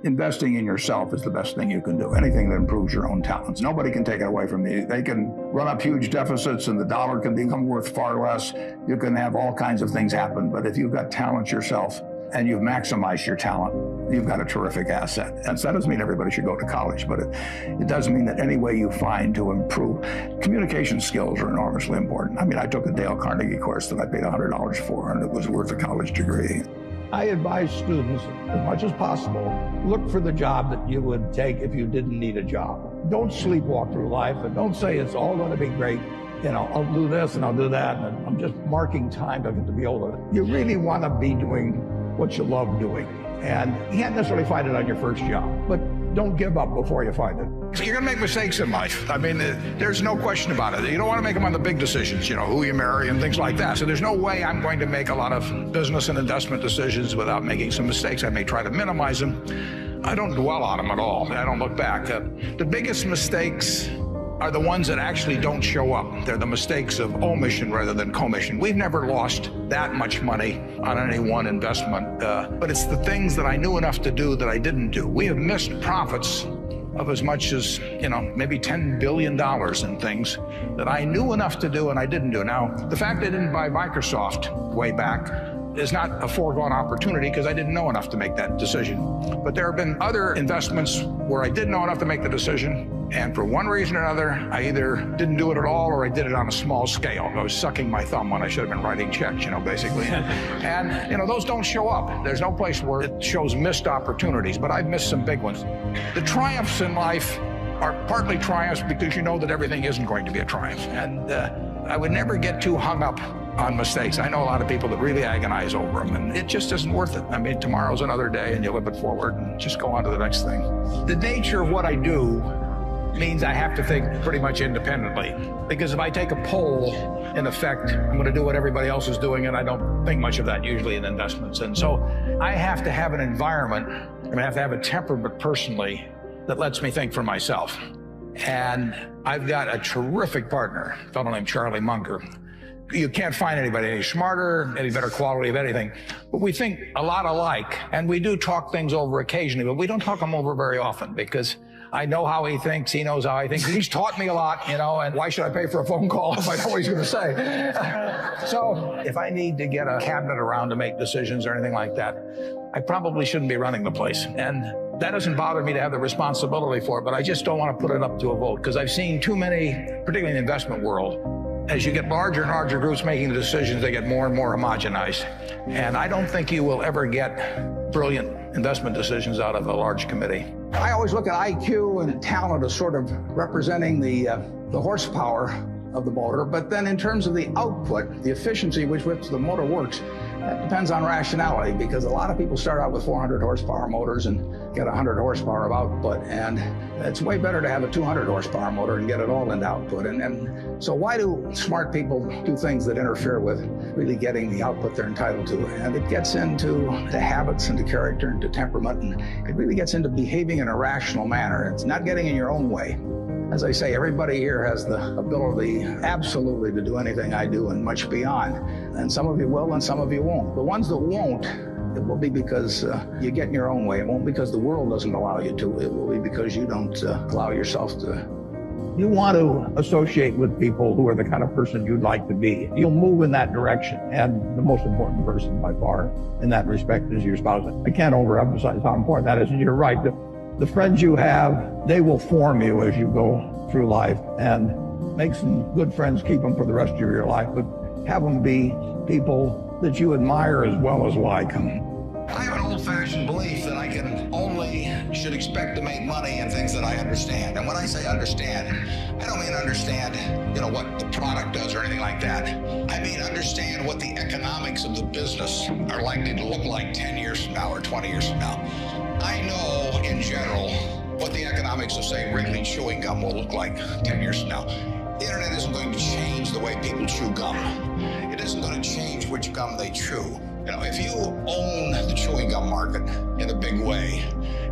Investing in yourself is the best thing you can do. Anything that improves your own talents. Nobody can take it away from you. They can run up huge deficits and the dollar can become worth far less. You can have all kinds of things happen. But if you've got talent yourself and you've maximized your talent, you've got a terrific asset. And so that doesn't mean everybody should go to college, but it does mean that any way you find to improve. Communication skills are enormously important. I mean, I took a Dale Carnegie course that I paid $100 for, and it was worth a college degree. I advise students, as much as possible, look for the job that you would take if you didn't need a job. Don't sleepwalk through life, and don't say it's all going to be great. You know, I'll do this and I'll do that, and I'm just marking time to be able to. You really want to be doing what you love doing. And you can't necessarily find it on your first job, but don't give up before you find it. You're going to make mistakes in life. I mean, there's no question about it. You don't want to make them on the big decisions, you know, who you marry and things like that. So there's no way I'm going to make a lot of business and investment decisions without making some mistakes. I may try to minimize them. I don't dwell on them at all. I don't look back. The biggest mistakes are the ones that actually don't show up. They're the mistakes of omission rather than commission. We've never lost that much money on any one investment, but it's the things that I knew enough to do that I didn't do. We have missed profits of as much as, you know, maybe $10 billion in things that I knew enough to do and I didn't do. Now, the fact I didn't buy Microsoft way back is not a foregone opportunity because I didn't know enough to make that decision. But there have been other investments where I did know enough to make the decision, and for one reason or another, I either didn't do it at all or I did it on a small scale. I was sucking my thumb when I should have been writing checks, you know, basically. And, you know, those don't show up. There's no place where it shows missed opportunities, but I've missed some big ones. The triumphs in life are partly triumphs because you know that everything isn't going to be a triumph. And I would never get too hung up on mistakes. I know a lot of people that really agonize over them, and it just isn't worth it. I mean, tomorrow's another day, and you live it forward and just go on to the next thing. The nature of what I do means I have to think pretty much independently, because if I take a poll, in effect, I'm going to do what everybody else is doing, and I don't think much of that usually in investments. And so I have to have an environment, and I have to have a temperament personally that lets me think for myself. And I've got a terrific partner, a fellow named Charlie Munger. You can't find anybody any smarter, any better quality of anything. But we think a lot alike, and we do talk things over occasionally, but we don't talk them over very often because I know how he thinks, he knows how I think. He's taught me a lot, you know, and why should I pay for a phone call if I know what he's going to say? So if I need to get a cabinet around to make decisions or anything like that, I probably shouldn't be running the place. And that doesn't bother me to have the responsibility for it, but I just don't want to put it up to a vote because I've seen too many, particularly in the investment world, as you get larger and larger groups making the decisions, they get more and more homogenized. And I don't think you will ever get brilliant investment decisions out of a large committee. I always look at IQ and talent as sort of representing the horsepower of the motor, but then in terms of the output, the efficiency with which the motor works, that depends on rationality, because a lot of people start out with 400 horsepower motors and get 100 horsepower of output, and it's way better to have a 200 horsepower motor and get it all into output. And so why do smart people do things that interfere with really getting the output they're entitled to? And it gets into the habits and the character and the temperament, and it really gets into behaving in a rational manner. It's not getting in your own way. As I say, everybody here has the ability absolutely to do anything I do and much beyond. And some of you will and some of you won't. The ones that won't, it will be because you get in your own way. It won't because the world doesn't allow you to. It will be because you don't allow yourself to. You want to associate with people who are the kind of person you'd like to be. You'll move in that direction. And the most important person by far in that respect is your spouse. I can't overemphasize how important that is. And you're right. The friends you have, they will form you as you go through life, and make some good friends, keep them for the rest of your life, but have them be people that you admire as well as like them. I have an old-fashioned belief that I should expect to make money in things that I understand. And when I say understand, I don't mean understand, you know, what the product does or anything like that. I mean understand what the economics of the business are likely to look like 10 years from now or 20 years from now. I know, in general, what the economics of, say, Wrigley chewing gum will look like 10 years from now. The internet isn't going to change the way people chew gum. It isn't going to change which gum they chew. You know, if you own the chewing gum market in in a big way.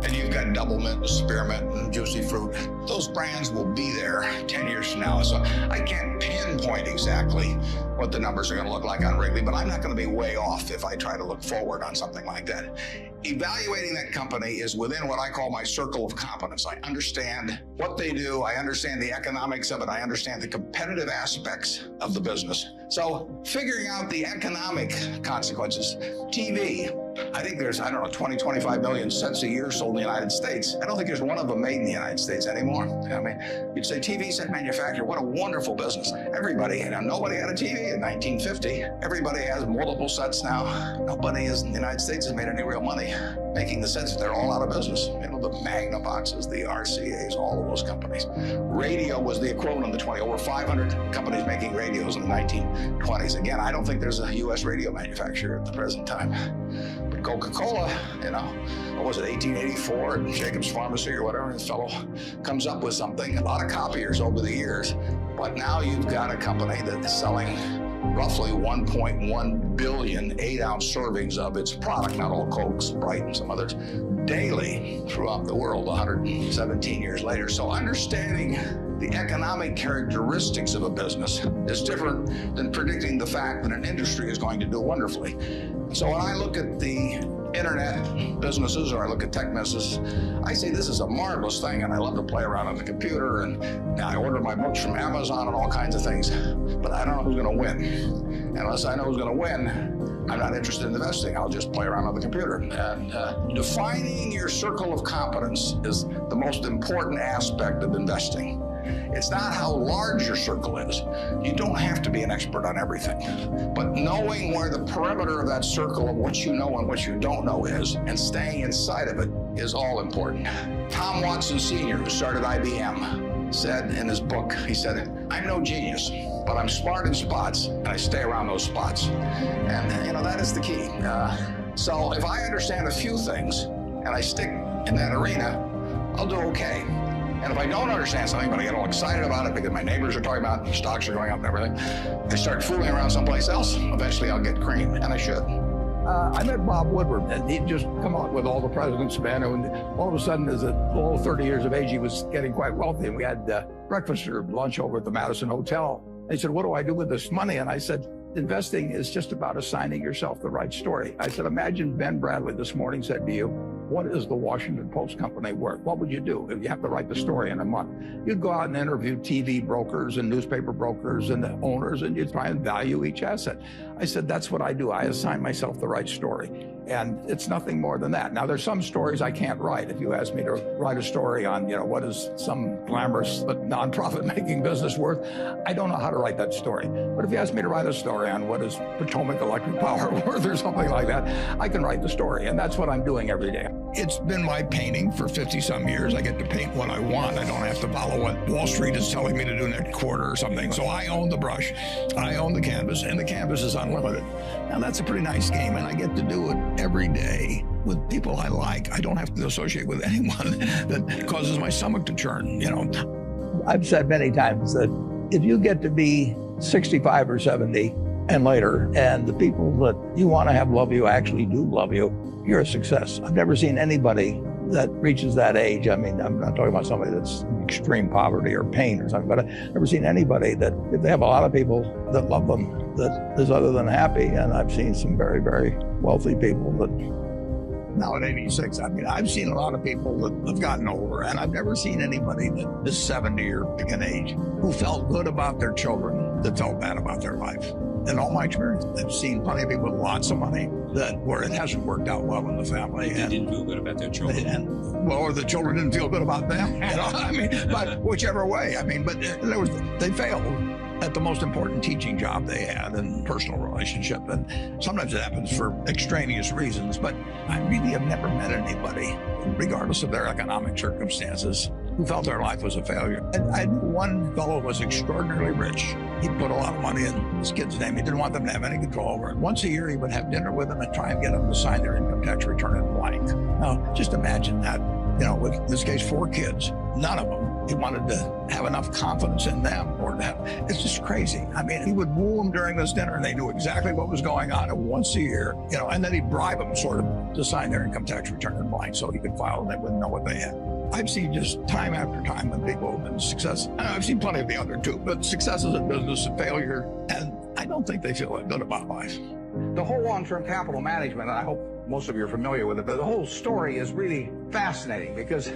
And you've got Double Mint and Spearmint and Juicy Fruit. Those brands will be there 10 years from now. So I can't pinpoint exactly what the numbers are going to look like on Wrigley, but I'm not going to be way off if I try to look forward on something like that. Evaluating that company is within what I call my circle of competence. I understand what they do. I understand the economics of it. I understand the competitive aspects of the business. So figuring out the economic consequences. TV, I think there's, 20, 25 million sets a year sold in the United States. I don't think there's one of them made in the United States anymore. I mean, you'd say TV set manufacturer, what a wonderful business. Everybody, nobody had a TV in 1950. Everybody has multiple sets now. Nobody in the United States has made any real money making the sets. They're all out of business. The Magnavoxes, the RCAs, all of those companies. Radio was the equivalent of the 20. Over 500 companies making radios in the 1920s. Again, I don't think there's a U.S. radio manufacturer at the present time. But Coca-Cola, what was it, 1884 at Jacobs Pharmacy or whatever, this fellow comes up with something. A lot of copiers over the years. But now you've got a company that is selling roughly 1.1 billion 8-ounce servings of its product, not all Coke, Sprite, and some others, daily throughout the world 117 years later. So understanding the economic characteristics of a business is different than predicting the fact that an industry is going to do wonderfully. So when I look at the internet businesses or I look at tech businesses, I say this is a marvelous thing, and I love to play around on the computer, and I order my books from Amazon and all kinds of things, but I don't know who's going to win. And unless I know who's going to win, I'm not interested in investing. I'll just play around on the computer. And defining your circle of competence is the most important aspect of investing. It's not how large your circle is. You don't have to be an expert on everything. But knowing where the perimeter of that circle of what you know and what you don't know is, and staying inside of it, is all important. Tom Watson Sr., who started IBM, said in his book, he said, "I'm no genius, but I'm smart in spots, and I stay around those spots." And that is the key. So if I understand a few things, and I stick in that arena, I'll do okay. And if I don't understand something, but I get all excited about it because my neighbors are talking about stocks are going up and everything, I start fooling around someplace else. Eventually I'll get cream, and I should. I met Bob Woodward, and he'd just come out with all the president's men, and all of a sudden, as a below 30 years of age, he was getting quite wealthy, and we had breakfast or lunch over at the Madison Hotel. And he said, "What do I do with this money?" And I said, "Investing is just about assigning yourself the right story." I said, "Imagine Ben Bradley this morning said to you, 'What is the Washington Post company worth?' What would you do if you have to write the story in a month?" You'd go out and interview TV brokers and newspaper brokers and the owners, and you'd try and value each asset. I said, "That's what I do. I assign myself the right story." And it's nothing more than that. Now, there's some stories I can't write. If you ask me to write a story on, what is some glamorous but non-profit-making business worth, I don't know how to write that story. But if you ask me to write a story on what is Potomac Electric Power worth or something like that, I can write the story. And that's what I'm doing every day. It's been my painting for 50-some years. I get to paint what I want. I don't have to follow what Wall Street is telling me to do next quarter or something. So I own the brush, I own the canvas, and the canvas is unlimited. Now, that's a pretty nice game, and I get to do it every day with people I like. I don't have to associate with anyone that causes my stomach to churn, I've said many times that if you get to be 65 or 70 and later, and the people that you want to have love you actually do love you, you're a success. I've never seen anybody that reaches that age. I mean, I'm not talking about somebody that's in extreme poverty or pain or something, but I've never seen anybody that, if they have a lot of people that love them, that is other than happy. And I've seen some very, very wealthy people that now at 86, I've seen a lot of people that have gotten older, and I've never seen anybody that is 70 or an age who felt good about their children that felt bad about their life. In all my experience, I've seen plenty of people with lots of money where it hasn't worked out well in the family. They didn't feel good about their children. Or the children didn't feel good about them. But whichever way. But they failed at the most important teaching job they had in personal relationship. And sometimes it happens for extraneous reasons, but I really have never met anybody, regardless of their economic circumstances, who felt their life was a failure. I knew one fellow was extraordinarily rich. He put a lot of money in his kids' name. He didn't want them to have any control over it. Once a year, he would have dinner with them and try and get them to sign their income tax return in blank. Now, just imagine that, with, in this case, 4 kids, none of them, he wanted to have enough confidence in them or to have, it's just crazy. He would woo them during this dinner and they knew exactly what was going on once a year, and then he'd bribe them sort of to sign their income tax return in blank so you could file and they wouldn't know what they had. I've seen just time after time when people have been successful. And I've seen plenty of the other too, but successes in business and failure, and I don't think they feel that good about life. The whole long-term capital management, and I hope most of you are familiar with it, but the whole story is really fascinating because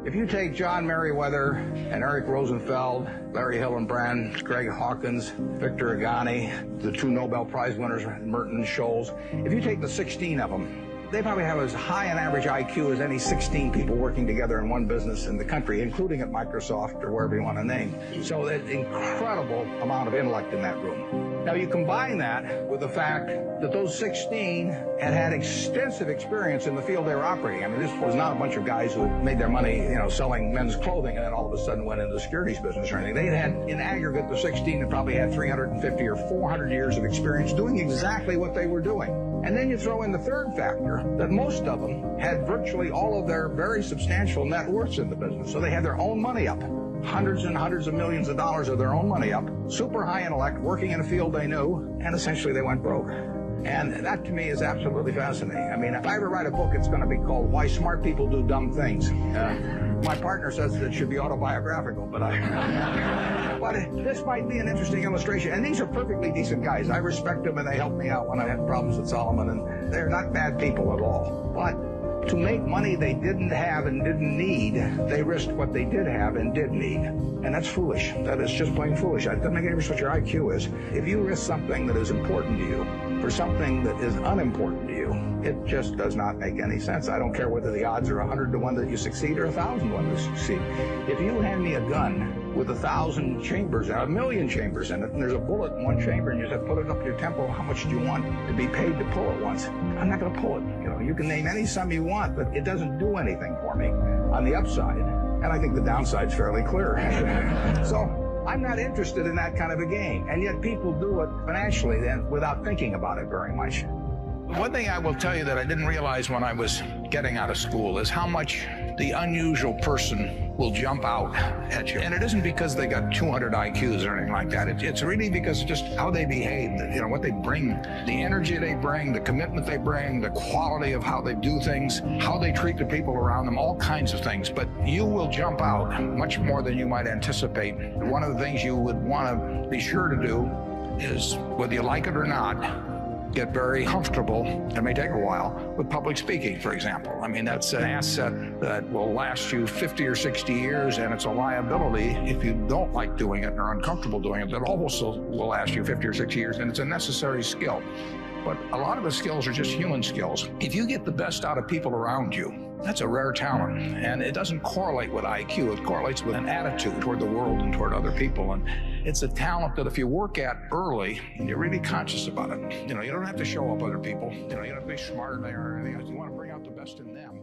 if you take John Meriwether and Eric Rosenfeld, Larry Hillenbrand, Greg Hawkins, Victor Agani, the two Nobel Prize winners, Merton and Scholes, if you take the 16 of them, they probably have as high an average IQ as any 16 people working together in one business in the country, including at Microsoft or wherever you want to name. So an incredible amount of intellect in that room. Now you combine that with the fact that those 16 had had extensive experience in the field they were operating. I mean, this was not a bunch of guys who had made their money, selling men's clothing and then all of a sudden went into the securities business or anything. They had in aggregate, the 16 had probably had 350 or 400 years of experience doing exactly what they were doing. And then you throw in the third factor, that most of them had virtually all of their very substantial net worths in the business. So they had their own money up, hundreds and hundreds of millions of dollars of their own money up, super high intellect, working in a field they knew, and essentially they went broke. And that to me is absolutely fascinating. I mean, if I ever write a book, it's going to be called Why Smart People Do Dumb Things. My partner says that it should be autobiographical, but this might be an interesting illustration. And these are perfectly decent guys. I respect them, and they helped me out when I had problems with Solomon, and they're not bad people at all. But to make money they didn't have and didn't need, they risked what they did have and did need. And that's foolish. That is just plain foolish. It doesn't make any difference what your IQ is. If you risk something that is important to you for something that is unimportant to you, it just does not make any sense. I don't care whether the odds are 100 to 1 that you succeed or 1,000 to 1 that you succeed. If you hand me a gun with 1,000 chambers, 1,000,000 chambers in it, and there's a bullet in one chamber, and you say, put it up your temple, how much do you want to be paid to pull it once? I'm not going to pull it. You can name any sum you want, but it doesn't do anything for me on the upside. And I think the downside's fairly clear. So I'm not interested in that kind of a game. And yet people do it financially then without thinking about it very much. One thing I will tell you that I didn't realize when I was getting out of school is how much the unusual person will jump out at you. And it isn't because they got 200 IQs or anything like that. It's really because just how they behave, what they bring, the energy they bring, the commitment they bring, the quality of how they do things, how they treat the people around them, all kinds of things. But you will jump out much more than you might anticipate. One of the things you would want to be sure to do is, whether you like it or not, get very comfortable, it may take a while, with public speaking, for example. I mean, that's an asset that will last you 50 or 60 years, and it's a liability if you don't like doing it and are uncomfortable doing it, that also will last you 50 or 60 years, and it's a necessary skill. But a lot of the skills are just human skills. If you get the best out of people around you, that's a rare talent, and it doesn't correlate with IQ. It correlates with an attitude toward the world and toward other people, and it's a talent that if you work at early and you're really conscious about it, you don't have to show up other people. You don't have to be smarter than they are or anything else. You want to bring out the best in them.